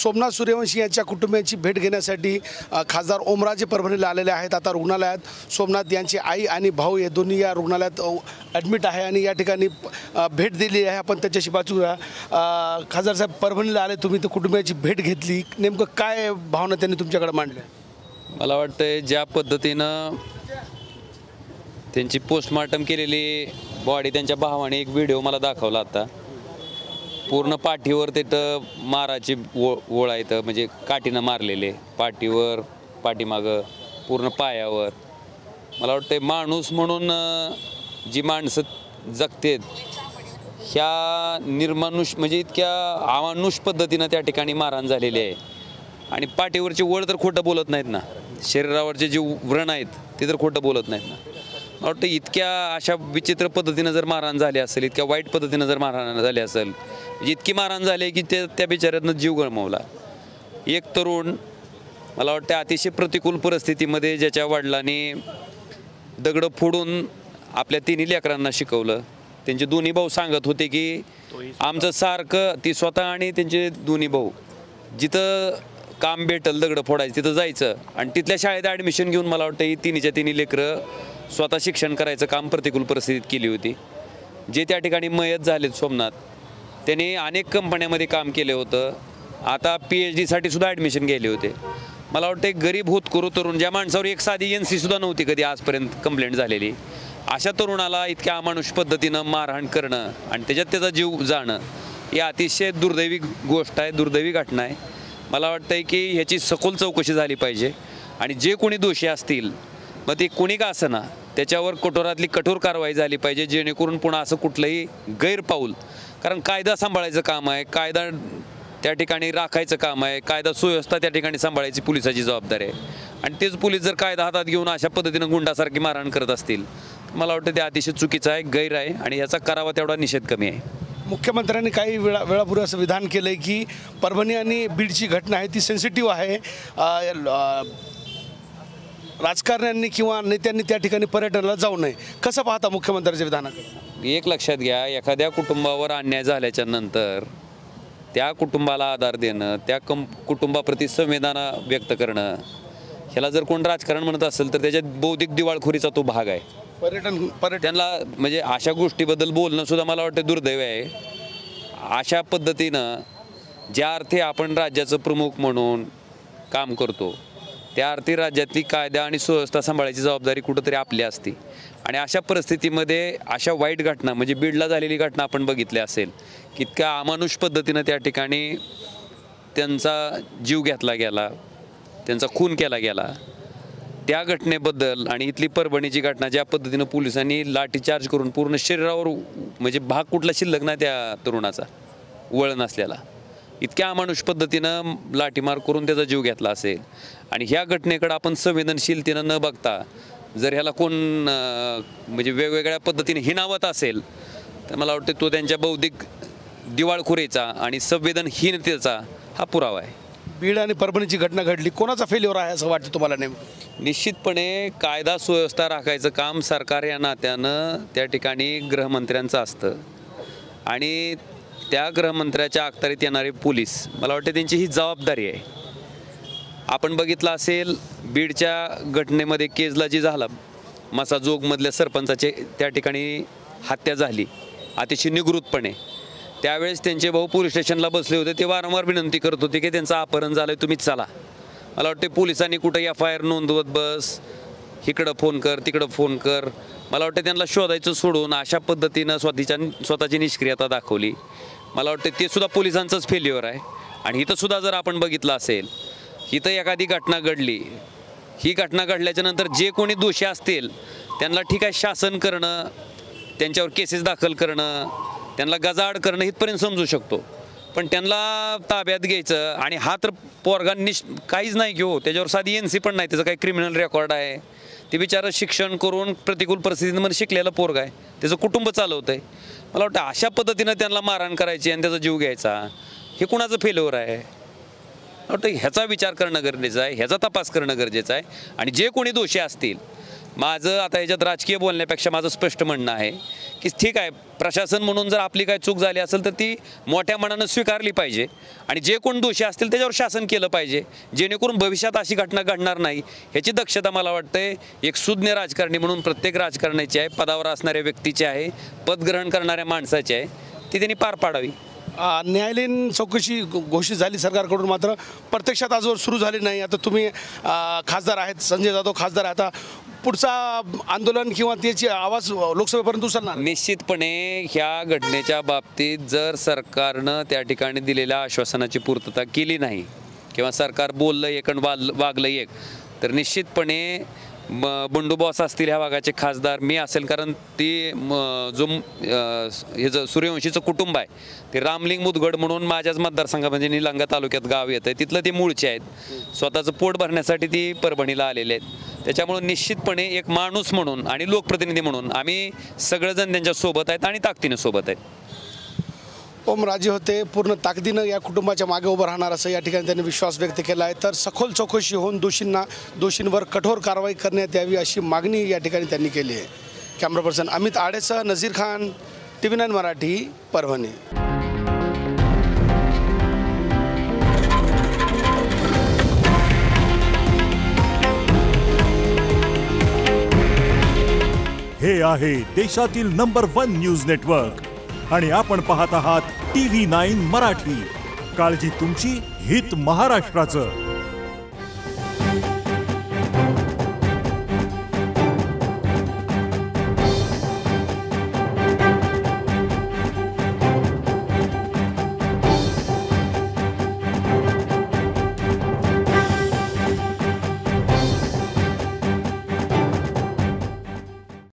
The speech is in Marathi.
सोमनाथ सूर्यवंशी यांच्या कुटुंबियांची भेट घेण्यासाठी खासदार ओमराजे परभणीला आलेले आहेत। आता रुग्णालयात सोमनाथ यांची आई आणि भाऊ हे दोन्ही या रुग्णालयात ॲडमिट आहे आणि या ठिकाणी भेट दिली आहे। आपण त्याच्याशी बाजूला खासदार साहेब परभणीला आले, तुम्ही तर कुटुंबियांची भेट घेतली, नेमकं काय भावना त्यांनी तुमच्याकडे मांडल्या? मला वाटतं ज्या पद्धतीनं त्यांची पोस्टमार्टम केलेली बॉडी त्यांच्या भावाने एक व्हिडिओ मला दाखवला आता, पूर्ण पाठीवर तिथं माराची ओळ आहे, तर म्हणजे काठीनं मारलेले पाठीवर, पाठीमागं, पूर्ण पायावर। मला वाटतं माणूस म्हणून जी माणसं जगतेत ह्या निर्मानुष म्हणजे इतक्या अमानुष पद्धतीनं त्या ठिकाणी मारहाण झालेली आहे। आणि पाठीवरची ओळ तर खोटं बोलत नाहीत ना, शरीरावरचे जे व्रण आहेत ते तर खोटं बोलत नाहीत ना। मला वाटतं इतक्या अशा विचित्र पद्धतीनं जर मारहाण झाली असेल, इतक्या वाईट पद्धतीनं जर मारहाण झाली असेल, म्हणजे इतकी मारहाण झाली की त्या बिचाऱ्यातनं जीव गळमवला। एक तरुण मला वाटतं अतिशय प्रतिकूल परिस्थितीमध्ये ज्याच्या वडिलांनी दगडं फोडून आपल्या तिन्ही लेकरांना शिकवलं। त्यांचे दोन्ही भाऊ सांगत होते की आमचं सारखं ती स्वतः आणि त्यांचे दोन्ही भाऊ जिथं काम भेटल दगडं फोडायचं तिथं जायचं आणि तिथल्या शाळेत ॲडमिशन घेऊन मला वाटतं ही तिन्ही लेकरं स्वतः शिक्षण करायचं काम प्रतिकूल परिस्थितीत केली होती। जे त्या ठिकाणी मयत झालेत सोमनाथ, त्यांनी अनेक कंपन्यामध्ये काम केलं होतं, आता PhDसाठी सुद्धा ॲडमिशन गेले होते। मला वाटतं एक गरीब होतकरू तरुण, ज्या माणसावर एक साधी NC सुद्धा नव्हती कधी आजपर्यंत कंप्लेंट झालेली, अशा तरुणाला इतक्या अमानुष पद्धतीनं मारहाण करणं आणि त्याच्यात त्याचा जीव जाणं ही अतिशय दुर्दैवी गोष्ट आहे, दुर्दैवी घटना आहे। मला वाटतं की ह्याची सखोल चौकशी झाली पाहिजे आणि जे कोणी दोषी असतील मग ते कोणी का असं ना त्याच्यावर कठोरातली कठोर कारवाई झाली पाहिजे, जेणेकरून पुन्हा असं कुठलंही गैरपाऊल, कारण कायदा सांभाळायचं काम आहे, कायदा त्या ठिकाणी राखायचं काम आहे, कायदा सुव्यवस्था त्या ठिकाणी सांभाळायची पोलिसाची जबाबदारी आहे। आणि तेच पोलीस जर कायदा हातात घेऊन अशा पद्धतीनं गुंडासारखी मारहाण करत असतील, मला वाटतं ते अतिशय चुकीचं आहे, गैर आहे आणि याचा करावा तेवढा निषेध कमी आहे। मुख्यमंत्र्यांनी काही वेळापूर्वी असं विधान केलं आहे की परभणी आणि बीडची घटना आहे ती सेन्सिटिव्ह आहे, राजकारण्यांनी किंवा नेत्यांनी त्या ठिकाणी पर्यटनाला जाऊ नये। कसं पाहता मुख्यमंत्र्यांच्या विधानाकडे? एक लक्षात घ्या, एखाद्या कुटुंबावर अन्याय झाल्याच्या नंतर त्या कुटुंबाला आधार देणं, त्या कुटुंबाप्रती संवेदना व्यक्त करणं, ह्याला जर कोण राजकारण म्हणत असेल तर त्याच्यात बौद्धिक दिवाळखोरीचा तो भाग आहे। पर्यटनला म्हणजे अशा गोष्टीबद्दल बोलणं सुद्धा मला वाटतं दुर्दैव आहे। अशा पद्धतीनं ज्या अर्थी आपण राज्याचं प्रमुख म्हणून काम करतो त्या अर्थी राज्यातली कायदा आणि सुव्यवस्था सांभाळायची जबाबदारी कुठंतरी आपली असते आणि अशा परिस्थितीमध्ये अशा वाईट घटना म्हणजे बीडला झालेली घटना आपण बघितली असेल की इतक्या अमानुष पद्धतीनं त्या ठिकाणी त्यांचा जीव घेतला गेला, त्यांचा खून केला गेला। त्या घटनेबद्दल आणि इथली परभणीची घटना ज्या पद्धतीनं पोलिसांनी लाठीचार्ज करून पूर्ण शरीरावर म्हणजे भाग कुठला शिल्लक नाही त्या तरुणाचा वळण असलेला, इतक्या अमानुष पद्धतीनं लाठीमार करून त्याचा जीव घेतला असेल आणि ह्या घटनेकडे आपण संवेदनशीलतेनं न बघता जर ह्याला कोण म्हणजे वेगवेगळ्या पद्धतीने हिणावत असेल तर मला वाटतं तो त्यांच्या बौद्धिक दिवाळखोरीचा आणि संवेदनहीनतेचा हा पुरावा आहे। बीड आणि परभणीची घटना घडली, कोणाचा फेल्युअर आहे असं वाटतं तुम्हाला? नेमकं निश्चितपणे कायदा सुव्यवस्था राखायचं काम सरकार या नात्यानं त्या ठिकाणी गृहमंत्र्यांचं असतं आणि त्या गृहमंत्र्याच्या अखत्यारीत येणारे पोलीस, मला वाटतं त्यांची ही जबाबदारी आहे। आपण बघितलं असेल बीडच्या घटनेमध्ये केजला जी झाला, मसाजोगमधल्या सरपंचाचे त्या ठिकाणी हत्या झाली अतिशय निगृतपणे, त्यावेळेस त्यांचे भाऊ पोलीस स्टेशनला बसले होते, ते वारंवार विनंती करत होते की त्यांचं अपहरण झालं, तुम्हीच चला। मला वाटते पोलिसांनी कुठं FIR नोंदवत बस, इकडं फोन कर तिकडं फोन कर, मला वाटतं त्यांना शोधायचं सोडून अशा पद्धतीनं स्वतःची निष्क्रियता दाखवली। मला वाटतं ते सुद्धा पोलिसांचंच फेल्युअर आहे। आणि इथं सुद्धा जर आपण बघितलं असेल, इथं एखादी घटना घडली, ही घटना घडल्याच्या नंतर जे कोणी दोषी असतील त्यांना ठीक आहे शासन करणं, त्यांच्यावर केसेस दाखल करणं, त्यांना गजाआड करणं इथपर्यंत समजू शकतो, पण त्यांना ताब्यात घ्यायचं आणि हा तर पोरगा काहीच नाही घेऊ, त्याच्यावर साधी NC पण नाही, त्याचं काही क्रिमिनल रेकॉर्ड आहे, ते बिचारं शिक्षण करून प्रतिकूल परिस्थितीमध्ये शिकलेलं पोरगा आहे, त्याचं कुटुंब चालवतं आहे। मला वाटतं अशा पद्धतीनं त्यांना मारहाण करायची आणि त्याचा जीव घ्यायचा, हे कुणाचं फेल्युअर आहे? वाटतं ह्याचा विचार करणं गरजेचं आहे, ह्याचा तपास करणं गरजेचं आहे आणि जे कोणी दोषी असतील, माझं आता ह्याच्यात राजकीय बोलण्यापेक्षा माझं स्पष्ट म्हणणं आहे की ठीक आहे, प्रशासन म्हणून जर आपली काय चूक झाली असेल तर ती मोठ्या मनानं स्वीकारली पाहिजे आणि जे कोण दोषी असतील त्याच्यावर शासन केलं पाहिजे, जेणेकरून भविष्यात अशी घटना घडणार नाही ह्याची दक्षता मला वाटतंय एक सुज्ञ राजकारणी म्हणून प्रत्येक राजकारण्याची आहे, पदावर असणाऱ्या व्यक्तीची आहे, पद ग्रहण करणाऱ्या माणसाची आहे, ती त्यांनी पार पाडावी. न्यायालयीन चौकशी घोषित झाली सरकारकडून, मात्र प्रत्यक्षात आजवर सुरू झाली नाही. आता तुम्ही खासदार आहेत, संजय जाधव खासदार आहे, आता पुढचा आंदोलन किंवा त्याची आवाज लोकसभेपर्यंत उचलणार? निश्चितपणे ह्या घटनेच्या बाबतीत जर सरकारनं त्या ठिकाणी दिलेल्या आश्वासनाची पूर्तता केली नाही किंवा सरकार बोललं एक आणि वागलं एक, तर निश्चितपणे बंडू बॉस असतील ह्या भागाचे खासदार, मी असेल, कारण ती जो हे जो सूर्यवंशीचं कुटुंब आहे ते रामलिंग मुदगड म्हणून माझ्याच मतदारसंघामध्ये निलंगा तालुक्यात गाव येतं आहे, तिथलं ते मूळचे आहेत, स्वतःचं पोट भरण्यासाठी ती परभणीला आलेले आहेत. त्याच्यामुळं निश्चितपणे एक माणूस म्हणून आणि लोकप्रतिनिधी म्हणून आम्ही सगळेजण त्यांच्या सोबत आहेत आणि ताकदीने सोबत आहेत. ओमराजे होते, पूर्ण ताकदीनं या कुटुंबाच्या मागे उभं राहणार असं या ठिकाणी त्यांनी विश्वास व्यक्त केला आहे. तर सखोल चौकशी होऊन दोषींवर कठोर कारवाई करण्यात यावी अशी मागणी या ठिकाणी त्यांनी केली आहे. कॅमेरा पर्सन अमित आडेसह नझीर खान, TV9 मराठी, परभणी. हे आहे देशातील नंबर 1 न्यूज नेटवर्क आणि आपण पाहत आहात TV9 मराठी. काळजी तुमची, हित महाराष्ट्राचं.